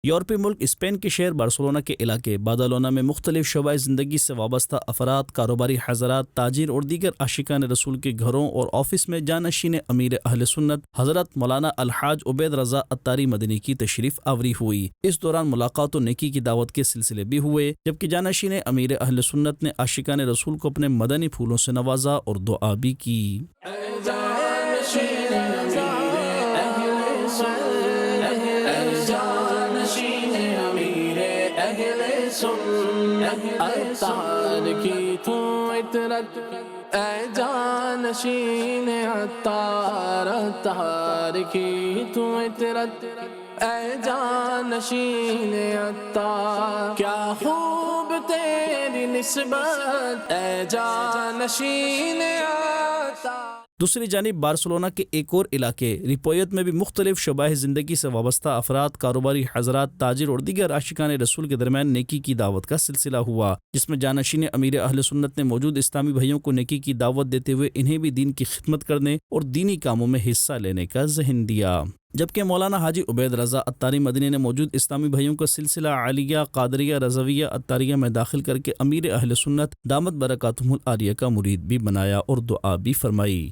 یورپی ملک اسپین کے شہر بارسلونا کے علاقے بادالونا میں مختلف شعبۂ زندگی سے وابستہ افراد، کاروباری حضرات، تاجر اور دیگر عاشقان رسول کے گھروں اور آفس میں جانشین امیر اہل سنت حضرت مولانا الحاج عبید رضا عطاری مدنی کی تشریف آوری ہوئی۔ اس دوران ملاقات و نیکی کی دعوت کے سلسلے بھی ہوئے، جبکہ جانشین امیر اہل سنت نے عاشقان رسول کو اپنے مدنی پھولوں سے نوازا اور دعا بھی کی۔ عطار کی تو عطرت اے جانشین عطار، عطار کی تو عطرت اے جانشین عطار، کیا خوب تیری نسبت اے جانشین عطار۔ دوسری جانب بارسلونا کے ایک اور علاقے ریپویت میں بھی مختلف شعبۂ زندگی سے وابستہ افراد، کاروباری حضرات، تاجر اور دیگر عاشقان رسول کے درمیان نیکی کی دعوت کا سلسلہ ہوا، جس میں جانشین امیر اہل سنت نے موجود اسلامی بھائیوں کو نیکی کی دعوت دیتے ہوئے انہیں بھی دین کی خدمت کرنے اور دینی کاموں میں حصہ لینے کا ذہن دیا، جبکہ مولانا حاجی عبید رضا عطاری مدنی نے موجود اسلامی بھائیوں کو سلسلہ عالیہ، قادریہ، رضویہ، عطاریہ میں داخل کر کے امیر اہل سنت دامت برکاتہم العالیہ کا مرید بھی بنایا اور دعا بھی فرمائی۔